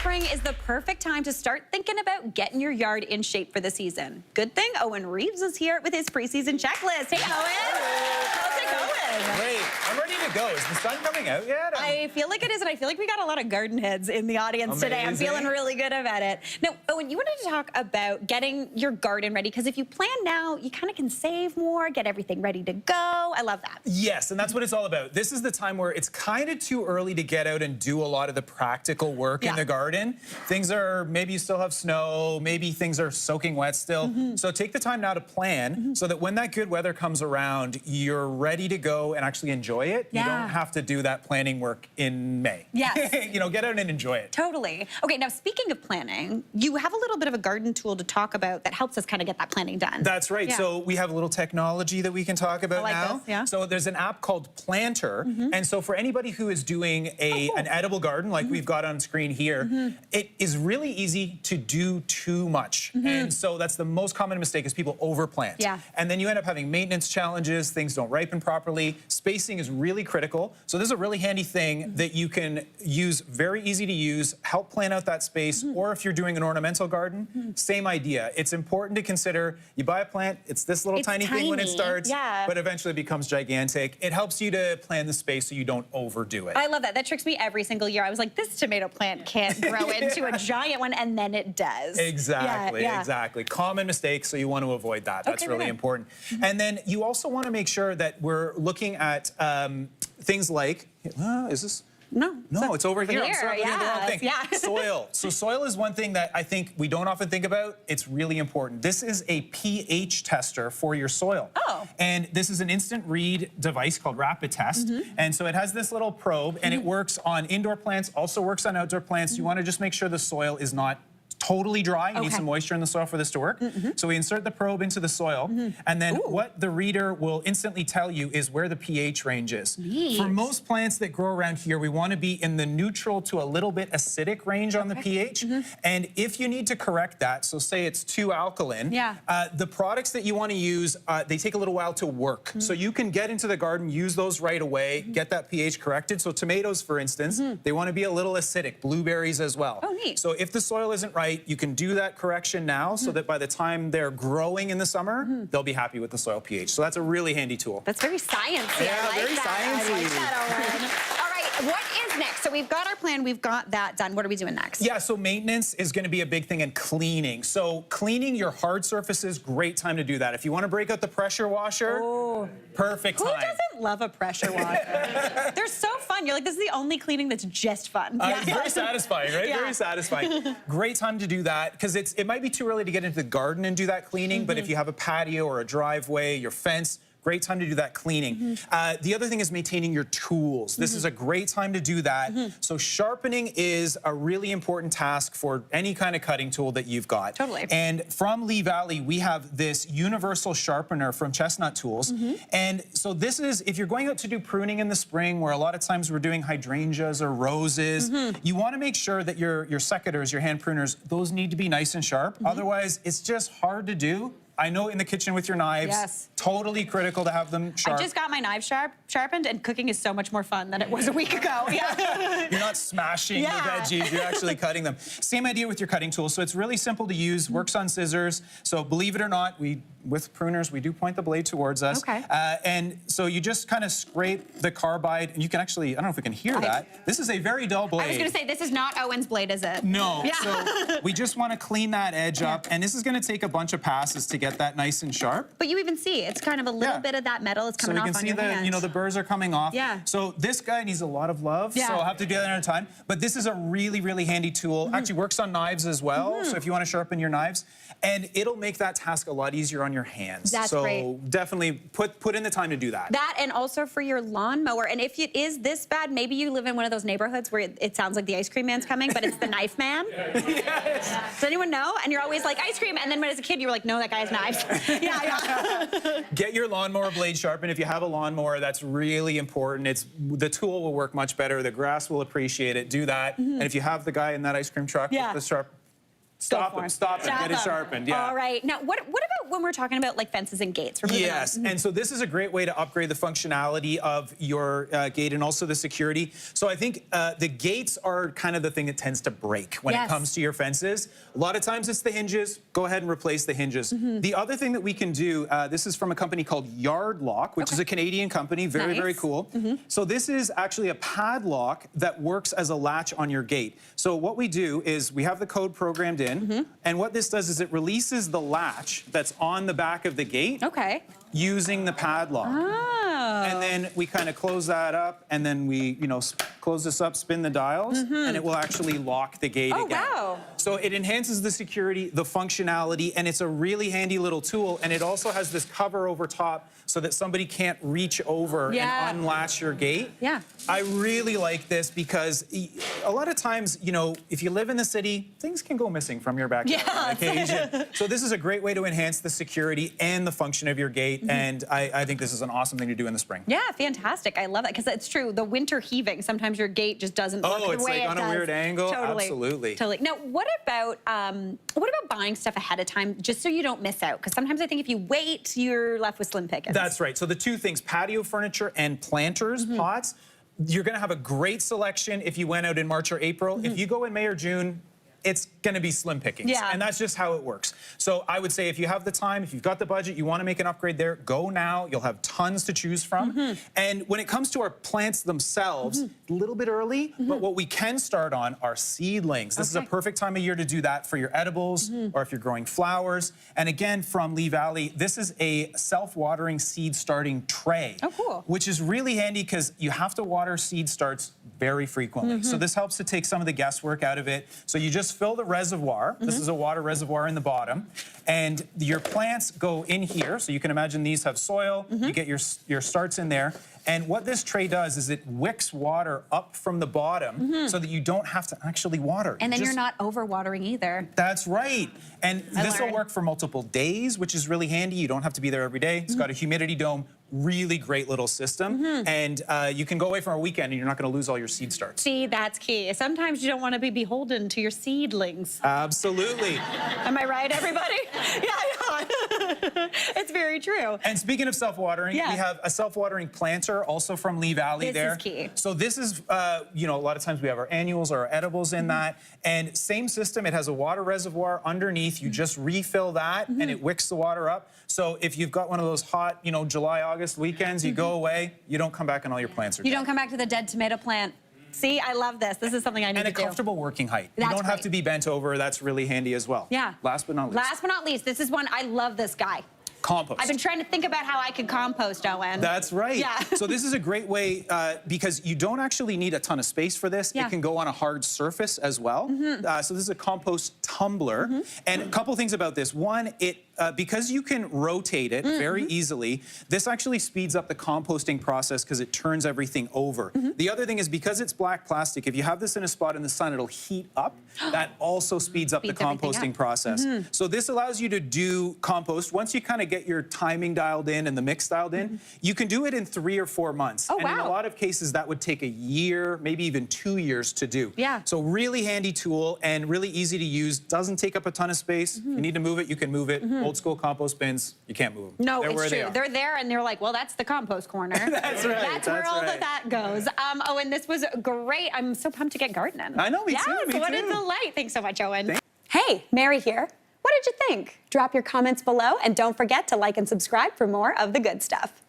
spring is the perfect time to start thinking about getting your yard in shape for the season. Good thing Owen Reeves is here with his preseason checklist. Hey, Owen. How's it going? Great. I'm ready to go. Is the sun coming out yet? I feel like it is, and I feel like we got a lot of garden heads in the audience today. I'm feeling really good about it. Now, Owen, you wanted to talk about getting your garden ready, because if you plan now, you kind of can save more, get everything ready to go. I love that. Yes, and that's what it's all about. This is the time where it's kind of too early to get out and do a lot of the practical work in the garden. Things are, maybe you still have snow, maybe things are soaking wet still. So take the time now to plan so that when that good weather comes around, you're ready to go and actually enjoy it. You don't have to do that planning work in May. Yes. You know, get out and enjoy it. Totally. Okay, now speaking of planning, you have a little bit of a garden tool to talk about that helps us kind of get that planning done. That's right. Yeah. So we have a little technology that we can talk about now. This, yeah. So there's an app called Planter. And so for anybody who is doing an edible garden like we've got on screen here, it is really easy to do too much. And so that's the most common mistake, is people overplant. Yeah. And then you end up having maintenance challenges, things don't ripen properly. Spacing is really critical. So this is a really handy thing that you can use, very easy to use, help plan out that space. Or if you're doing an ornamental garden, same idea. It's important to consider, you buy a plant, it's this little tiny thing when it starts, but eventually it becomes gigantic. It helps you to plan the space so you don't overdo it. I love that. That tricks me every single year. I was like, this tomato plant can't grow into a giant one, and then it does. Exactly, exactly. Common mistake, so you want to avoid that. That's really important. And then you also want to make sure that we're looking at things like, is this? No, it's over here. I'm sorry, I'm looking at the wrong thing. Soil. So soil is one thing that I think we don't often think about. It's really important. This is a pH tester for your soil. And this is an instant read device called Rapid Test. And so it has this little probe, and it works on indoor plants, also works on outdoor plants. You want to just make sure the soil is not totally dry. You need some moisture in the soil for this to work. So we insert the probe into the soil, and then what the reader will instantly tell you is where the pH range is. For most plants that grow around here, we want to be in the neutral to a little bit acidic range on the pH. And if you need to correct that, so say it's too alkaline, the products that you want to use, they take a little while to work. So you can get into the garden, use those right away, get that pH corrected. So tomatoes, for instance, they want to be a little acidic. Blueberries as well. So if the soil isn't right, you can do that correction now so that by the time they're growing in the summer, they'll be happy with the soil pH. So that's a really handy tool. That's very sciencey. Yeah, I like very that. sciencey. I like that, Owen. All right, what is next? So we've got our plan, we've got that done. What are we doing next? Yeah, so maintenance is going to be a big thing, and cleaning. So cleaning your hard surfaces, great time to do that. If you want to break out the pressure washer, perfect time. Who doesn't love a pressure washer? They're so fun. You're like, this is the only cleaning that's just fun. It's very satisfying, right? Very satisfying. Great time to do that, because it might be too early to get into the garden and do that cleaning, but if you have a patio or a driveway, your fence, great time to do that cleaning. The other thing is maintaining your tools. This is a great time to do that. So sharpening is a really important task for any kind of cutting tool that you've got. And from Lee Valley, we have this universal sharpener from Chestnut Tools. And so this is, if you're going out to do pruning in the spring, where a lot of times we're doing hydrangeas or roses, you want to make sure that your secateurs, your hand pruners, those need to be nice and sharp. Otherwise, it's just hard to do. I know in the kitchen with your knives, totally critical to have them sharp. I just got my knives sharpened, and cooking is so much more fun than it was a week ago. You're not smashing the veggies, you're actually cutting them. Same idea with your cutting tool. So it's really simple to use, works on scissors. So believe it or not, with pruners, we do point the blade towards us. And so you just kind of scrape the carbide, and you can actually, I don't know if we can hear that. This is a very dull blade. I was going to say, this is not Owen's blade, is it? No. So we just want to clean that edge up, and this is going to take a bunch of passes to get that nice and sharp. But you even see, it's kind of a little bit of that metal is coming off on your hand. So you can see the burrs are coming off. So this guy needs a lot of love, so I'll have to do that another time. But this is a really, really handy tool. Actually works on knives as well, so if you want to sharpen your knives. And it'll make that task a lot easier on your hands. So definitely put in the time to do that. That, and also for your lawnmower. And if it is this bad, maybe you live in one of those neighborhoods where it sounds like the ice cream man's coming, but it's the knife man. Does anyone know? And you're always like, ice cream. And then when as a kid, you were like, no, that guy has knives. Get your lawnmower blade sharpened. If you have a lawnmower, that's really important. The tool will work much better. The grass will appreciate it. Do that. And if you have the guy in that ice cream truck with the sharp, stop him, get it sharpened. All right. Now, what about about when we're talking about like fences and gates? Yes, and so this is a great way to upgrade the functionality of your gate and also the security. So I think the gates are kind of the thing that tends to break when it comes to your fences. A lot of times it's the hinges. Go ahead and replace the hinges. The other thing that we can do, this is from a company called Yard Lock, which is a Canadian company, very cool. So this is actually a padlock that works as a latch on your gate. So what we do is we have the code programmed in, and what this does is it releases the latch that's on the back of the gate using the padlock. And then we kind of close that up, and then we, close this up, spin the dials, and it will actually lock the gate again. Wow. So it enhances the security, the functionality, and it's a really handy little tool. And it also has this cover over top so that somebody can't reach over and unlatch your gate. I really like this because a lot of times, if you live in the city, things can go missing from your backyard on occasion. So this is a great way to enhance the security and the function of your gate. And I think this is an awesome thing to do in the spring. Yeah, fantastic. I love that because it's true. The winter heaving, sometimes your gate just doesn't look the way it does. Oh, it's like on a weird angle? Totally. Absolutely. Totally. Now, what about buying stuff ahead of time just so you don't miss out? Because sometimes I think if you wait, you're left with slim pickings. That's right. So the two things, patio furniture and planters, pots, you're going to have a great selection if you went out in March or April. If you go in May or June, it's going to be slim pickings. And that's just how it works. So I would say if you have the time, if you've got the budget, you want to make an upgrade there, go now. You'll have tons to choose from. And when it comes to our plants themselves, a little bit early, but what we can start on are seedlings. This is a perfect time of year to do that for your edibles or if you're growing flowers. And again, from Lee Valley, this is a self-watering seed starting tray. Oh, cool. Which is really handy because you have to water seed starts very frequently. So this helps to take some of the guesswork out of it. So you just fill the reservoir. This is a water reservoir in the bottom. And your plants go in here. So you can imagine these have soil. You get your starts in there. And what this tray does is it wicks water up from the bottom so that you don't have to actually water. And then you're not over-watering either. That's right. And this will work for multiple days, which is really handy. You don't have to be there every day. It's got a humidity dome. Really great little system. And you can go away for a weekend and you're not going to lose all your seed starts. See, that's key. Sometimes you don't want to be beholden to your seedlings. Absolutely. Am I right, everybody? It's very true. And speaking of self-watering, we have a self-watering planter also from Lee Valley there. This is key. So this is, a lot of times we have our annuals or our edibles in that. And same system, it has a water reservoir underneath. You just refill that and it wicks the water up. So if you've got one of those hot, July, August weekends, you go away, you don't come back and all your plants are dead. You don't come back to the dead tomato plant. See, I love this. This is something I need to do. And a comfortable working height. You don't have to be bent over. That's really handy as well. Last but not least. Last but not least, this is one, I love this guy. Compost. I've been trying to think about how I could compost, Owen. That's right. So this is a great way because you don't actually need a ton of space for this. It can go on a hard surface as well. So this is a compost tumbler. And a couple things about this. One, because you can rotate it very easily, this actually speeds up the composting process because it turns everything over. The other thing is because it's black plastic, if you have this in a spot in the sun, it'll heat up. That also speeds up the composting process. So this allows you to do compost. Once you kind of get your timing dialed in and the mix dialed in, you can do it in 3 or 4 months. And in a lot of cases, that would take a year, maybe even 2 years to do. So really handy tool and really easy to use. Doesn't take up a ton of space. You need to move it, you can move it. Old school compost bins, you can't move them. No, it's true. They're there and they're like, well, that's the compost corner. That's right. That's where all of that goes. Owen, this was great. I'm so pumped to get gardening. I know, me too. Me what too. a delight. Thanks so much, Owen. Hey, Mary here. What did you think? Drop your comments below and don't forget to like and subscribe for more of the good stuff.